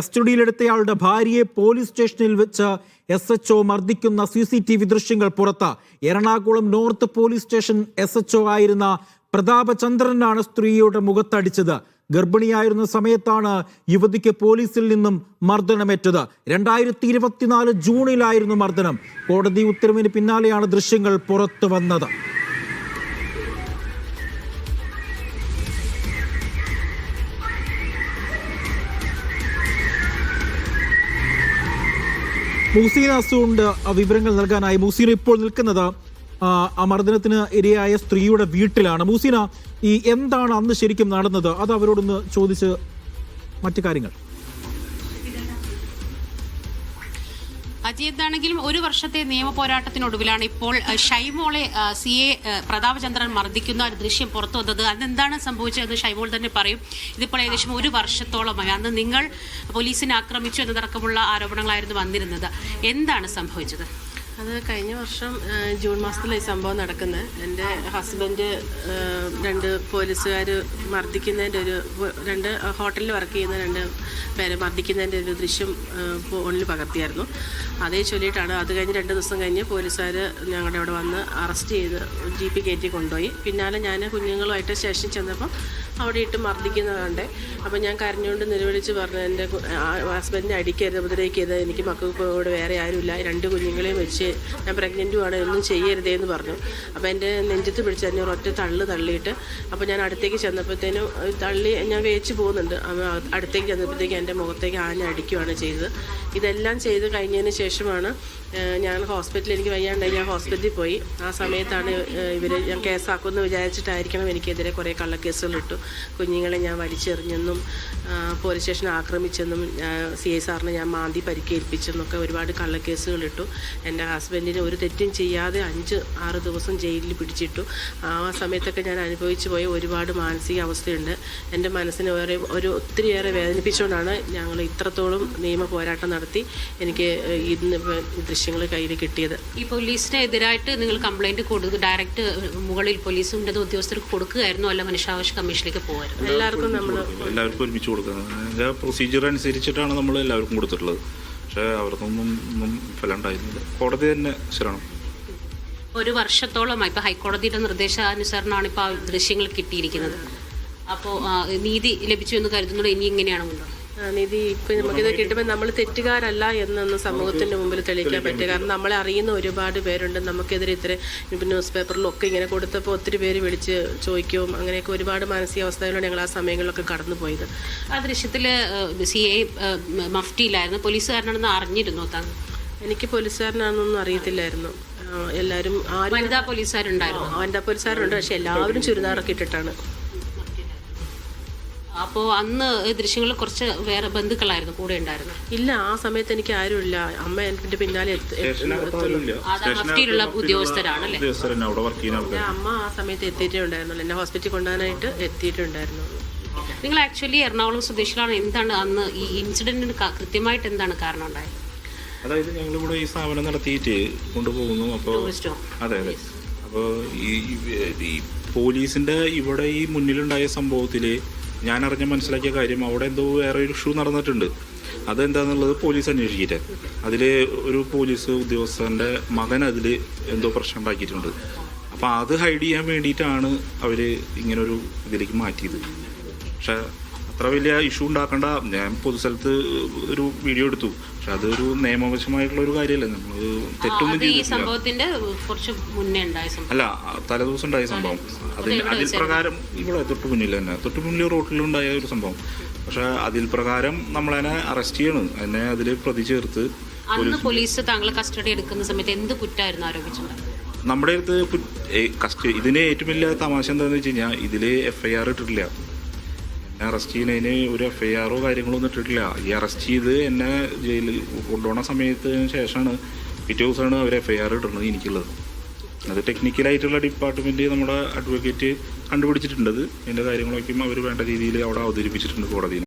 കസ്റ്റഡിയിലെടുത്തയാളുടെ ഭാര്യയെ പോലീസ് സ്റ്റേഷനിൽ വെച്ച് SHO മർദ്ദിക്കുന്ന CCTV ദൃശ്യങ്ങൾ പുറത്ത്. Ernakulam north police station SHO ആയിരുന്ന പ്രതാപചന്ദ്രനാണ് സ്ത്രീയുടെ മുഖത്തടിച്ചത്. ഗർഭിണിയായിരുന്ന സമയത്താണ് യുവതിക്ക് പോലീസിൽ നിന്നും മർദ്ദനമേറ്റത്. 2024 ജൂണിലായിരുന്നു മർദ്ദനം. കോടതി ഉത്തരവിന് പിന്നാലെയാണ് ദൃശ്യങ്ങൾ പുറത്തു വന്നത്. മുഹ്സീന അസുണ്ട് വിവരങ്ങൾ നൽകാനായി. മുഹ്സീന ഇപ്പോൾ നിൽക്കുന്നത് ആ മർദ്ദനത്തിന് ഇരയായ സ്ത്രീയുടെ വീട്ടിലാണ്. മുഹ്സീന, എന്താണ് അന്ന് ശരിക്കും നടന്നത്? അത് അവരോടൊന്ന് ചോദിച്ച് മറ്റു കാര്യങ്ങൾ. എന്താണെങ്കിലും ഒരു വർഷത്തെ നിയമ പോരാട്ടത്തിനൊടുവിലാണ് ഇപ്പോൾ ഷൈമോളെ CA പ്രതാപചന്ദ്രൻ മർദ്ദിക്കുന്ന ഒരു ദൃശ്യം പുറത്തു വന്നത്. അതെന്താണ് സംഭവിച്ചതെന്ന് ഷൈമോൾ തന്നെ പറയും. ഇതിപ്പോൾ ഏകദേശം ഒരു വർഷത്തോളമായി. അന്ന് നിങ്ങൾ പോലീസിനെ ആക്രമിച്ചു എന്നതടക്കമുള്ള ആരോപണങ്ങളായിരുന്നു വന്നിരുന്നത്. എന്താണ് സംഭവിച്ചത്? അത് കഴിഞ്ഞ വർഷം ജൂൺ മാസത്തിലെ ഈ സംഭവം നടക്കുന്നത്. എൻ്റെ ഹസ്ബൻഡ് 2 പോലീസുകാർ മർദ്ദിക്കുന്നതിൻ്റെ രണ്ട് ഹോട്ടലിൽ വർക്ക് ചെയ്യുന്ന 2 പേരെ മർദ്ദിക്കുന്നതിൻ്റെ ഒരു ദൃശ്യം ഫോണിൽ പകർത്തിയായിരുന്നു. അതേ ചൊല്ലിയിട്ടാണ് അത് കഴിഞ്ഞ് 2 ദിവസം കഴിഞ്ഞ് പോലീസുകാർ ഞങ്ങളുടെ അവിടെ വന്ന് അറസ്റ്റ് ചെയ്ത് GP കയറ്റി കൊണ്ടുപോയി. പിന്നാലെ ഞാൻ കുഞ്ഞുങ്ങളുമായിട്ട് സ്റ്റേഷനിൽ ചെന്നപ്പോൾ അവിടെ ഇട്ട് മർദ്ദിക്കുന്നതുകൊണ്ട് അപ്പോൾ ഞാൻ കരഞ്ഞുകൊണ്ട് നിലവിളിച്ച് പറഞ്ഞു, എൻ്റെ ഹസ്ബൻഡിനെ അടിക്കരുത്, ഉപദ്രവിക്കരുത്, എനിക്ക് മക്കൾക്ക് ഇവിടെ വേറെ ആരുമില്ല, 2 കുഞ്ഞുങ്ങളെയും വെച്ച് ഞാൻ പ്രഗ്നൻറ്റുമാണ്, ഒന്നും ചെയ്യരുതേ എന്ന് പറഞ്ഞു. അപ്പോൾ എൻ്റെ നെഞ്ചത്ത് പിടിച്ച് തന്നെ ഒരൊറ്റ തള്ളിയിട്ട് അപ്പോൾ ഞാൻ അടുത്തേക്ക് ചെന്നപ്പോഴത്തേനും ഞാൻ വേച്ച് പോകുന്നുണ്ട്. അടുത്തേക്ക് ചെന്നപ്പോഴത്തേക്ക് എൻ്റെ മുഖത്തേക്ക് അടിക്കുകയാണ് ചെയ്തത്. ഇതെല്ലാം ചെയ്ത് കഴിഞ്ഞതിന് ശേഷമാണ് ഞാൻ ഹോസ്പിറ്റലിൽ, എനിക്ക് വയ്യാണ്ടായി, ഞാൻ ഹോസ്പിറ്റലിൽ പോയി. ആ സമയത്താണ് ഞാൻ കേസാക്കുമെന്ന് വിചാരിച്ചിട്ടായിരിക്കണം എനിക്കെതിരെ കുറേ കള്ളക്കേസുകൾ ഇട്ടു. കുഞ്ഞുങ്ങളെ ഞാൻ വലിച്ചെറിഞ്ഞെന്നും പോലീസ് സ്റ്റേഷനെ ആക്രമിച്ചെന്നും CI സാറിനെ ഞാൻ മാന്തി പരിക്കേൽപ്പിച്ചെന്നൊക്കെ ഒരുപാട് കള്ളക്കേസുകൾ ഇട്ടു. എൻ്റെ ഹസ്ബൻഡിന് ഒരു തെറ്റും ചെയ്യാതെ 5-6 ദിവസം ജയിലിൽ പിടിച്ചിട്ടു. ആ സമയത്തൊക്കെ ഞാൻ അനുഭവിച്ചു പോയ ഒരുപാട് മാനസികാവസ്ഥയുണ്ട്. എൻ്റെ മനസ്സിനെ ഒത്തിരിയേറെ വേദനിപ്പിച്ചുകൊണ്ടാണ് ഞങ്ങൾ ഇത്രത്തോളം നിയമ പോരാട്ടം നടത്തി എനിക്ക് ഇന്ന് ദൃശ്യങ്ങൾ കയ്യിൽ കിട്ടിയത്. ഈ പോലീസിനെതിരായിട്ട് നിങ്ങൾ കംപ്ലൈന്റ് കൊടുത്തു, ഡയറക്റ്റ് മുകളിൽ പോലീസ് ഉന്നത ഉദ്യോഗസ്ഥർക്ക് കൊടുക്കുകയായിരുന്നു, അല്ല മനുഷ്യാവകാശ കമ്മീഷനിലേക്ക് പോകുമായിരുന്നു? എല്ലാവർക്കും ഒരുമിച്ച് കൊടുക്കുന്നത് പ്രൊസീജിയർ അനുസരിച്ചിട്ടാണ് നമ്മൾ എല്ലാവർക്കും കൊടുത്തിട്ടുള്ളത്. പക്ഷേ അവർക്കൊന്നും ഫലം ഉണ്ടായിരുന്നില്ല. കോടതി തന്നെ ശരണം. ഒരു വർഷത്തോളമായി ഇപ്പോൾ ഹൈക്കോടതിയുടെ നിർദ്ദേശാനുസരണമാണ് ഇപ്പോൾ ആ ദൃശ്യങ്ങൾ കിട്ടിയിരിക്കുന്നത്. അപ്പോൾ നീതി ലഭിച്ചു എന്ന് കരുതുന്നത് ഇനി എങ്ങനെയാണ് മുന്നോട്ട്? നീതി ഇപ്പം നമുക്കിത് കിട്ടുമ്പോൾ നമ്മൾ തെറ്റുകാരല്ല എന്നൊന്ന് സമൂഹത്തിൻ്റെ മുമ്പിൽ തെളിയിക്കാൻ പറ്റുക. കാരണം നമ്മളെ അറിയുന്ന ഒരുപാട് പേരുണ്ട്. നമുക്കെതിരെ ഇപ്പം ന്യൂസ് പേപ്പറിലൊക്കെ ഇങ്ങനെ കൊടുത്തപ്പോൾ ഒത്തിരി പേര് വിളിച്ച് ചോദിക്കും. അങ്ങനെയൊക്കെ ഒരുപാട് മാനസികാവസ്ഥയിലാണ് ഞങ്ങൾ ആ സമയങ്ങളിലൊക്കെ കടന്നു പോയത്. ആ ദൃശ്യത്തിൽ CA മഫ്റ്റിയിലായിരുന്നു. പോലീസുകാരനാണെന്ന് അറിഞ്ഞിരുന്നോ താങ്കൾ? എനിക്ക് പോലീസുകാരനാണെന്നൊന്നും അറിയത്തില്ലായിരുന്നു. എല്ലാവരും വനിതാ പോലീസുകാരുണ്ടായിരുന്നു? വനിതാ പോലീസുകാരുണ്ട്, പക്ഷെ എല്ലാവരും ചുരിദാറൊക്കെ ഇട്ടിട്ടാണ്. അപ്പോൾ അന്ന് ദൃശ്യങ്ങളിൽ കുറച്ച് വേറെ ബന്ധുക്കളായിരുന്നു കൂടെ ഉണ്ടായിരുന്നു? ഇല്ല, ആ സമയത്ത് എനിക്ക് ആരുമില്ല. അമ്മ എൻ്റെ പിന്നാലെ മഫ്റ്റിയിലുള്ള ഉദ്യോഗസ്ഥരാണല്ലേ? അമ്മ ആ സമയത്ത് എത്തിയിട്ടേ ഉണ്ടായിരുന്നുള്ളൂ. എന്നെ ഹോസ്പിറ്റലിൽ കൊണ്ടുപോകാനായിട്ട് എത്തിയിട്ടുണ്ടായിരുന്നു. നിങ്ങൾ ആക്ച്വലി എറണാകുളം സ്വദേശികളാണ്. എന്താണ് അന്ന് ഈ ഇൻസിഡന്റിന് കൃത്യമായിട്ട് എന്താണ് കാരണം ഉണ്ടായത്? അതായത് ഞങ്ങളിവിടെ ഈ സ്ഥാപനം നടത്തിയിട്ട് കൊണ്ടുപോകുന്നു. അപ്പോൾ അതെ അപ്പോൾ ഈ പോലീസിൻ്റെ ഇവിടെ ഈ മുന്നിലുണ്ടായ സംഭവത്തിൽ ഞാൻ മനസ്സിലാക്കിയ കാര്യം, അവിടെ എന്തോ വേറെ ഒരു ഇഷ്യൂ നടന്നിട്ടുണ്ട്. അതെന്താണെന്നുള്ളത് പോലീസ് അന്വേഷിക്കട്ടെ. അതിൽ ഒരു പോലീസ് ഉദ്യോഗസ്ഥൻ്റെ മകൻ അതിൽ എന്തോ പ്രശ്നം ഉണ്ടാക്കിയിട്ടുണ്ട്. അപ്പോൾ അത് ഹൈഡ് ചെയ്യാൻ വേണ്ടിയിട്ടാണ് അവർ ഇങ്ങനൊരു ഇതിലേക്ക് മാറ്റിയത്. പക്ഷേ അത്ര വലിയ ഇഷ്യൂ ഉണ്ടാക്കേണ്ട. ഞാൻ പൊതുസ്ഥലത്ത് ഒരു വീഡിയോ എടുത്തു, പക്ഷെ അതൊരു നിയമവശമായിട്ടുള്ള ഒരു കാര്യമല്ല. നമ്മൾ തെറ്റൊന്നും ചെയ്തിട്ടില്ല. അല്ല, തലേദിവസം ഉണ്ടായ സംഭവം. അതിൽ പ്രകാരം ഇവിടെ തൊട്ട് മുന്നിൽ റോട്ടിലുണ്ടായ ഒരു സംഭവം. പക്ഷെ അതിൽ പ്രകാരം നമ്മളതിനെ അറസ്റ്റ് ചെയ്യണം. അതിനെ അതിൽ പ്രതി ചേർത്ത് പോലീസ് താങ്കളെ കസ്റ്റഡി എടുക്കുന്ന സമയത്ത് എന്ത് കുറ്റമായിരുന്നു ആരോപിച്ചത്? നമ്മുടെ അടുത്ത് ഇതിന് ഏറ്റവും വലിയ തമാശ എന്താണെന്ന് വെച്ച് കഴിഞ്ഞാൽ, ഇതിൽ FIR ഇട്ടിട്ടില്ല. എന്നെ അറസ്റ്റ് ചെയ്യുന്നതിന് ഒരു FIR കാര്യങ്ങളോ ഒന്നും ഇട്ടിട്ടില്ല. ഈ അറസ്റ്റ് ചെയ്ത് എന്നെ ജയിലിൽ കൊണ്ടുപോകുന്ന സമയത്തിന് ശേഷമാണ്, പിറ്റേ ദിവസമാണ് അവർ FIR ഇടുന്നത് എനിക്കുള്ളത്. അത് ടെക്നിക്കലായിട്ടുള്ള ഡിപ്പാർട്ട്മെൻറ്റ് നമ്മുടെ അഡ്വക്കേറ്റ് കണ്ടുപിടിച്ചിട്ടുണ്ട്. അതിൻ്റെ കാര്യങ്ങളൊക്കെ അവർ വേണ്ട രീതിയിൽ അവിടെ അവതരിപ്പിച്ചിട്ടുണ്ട് കോടതിയിൽ.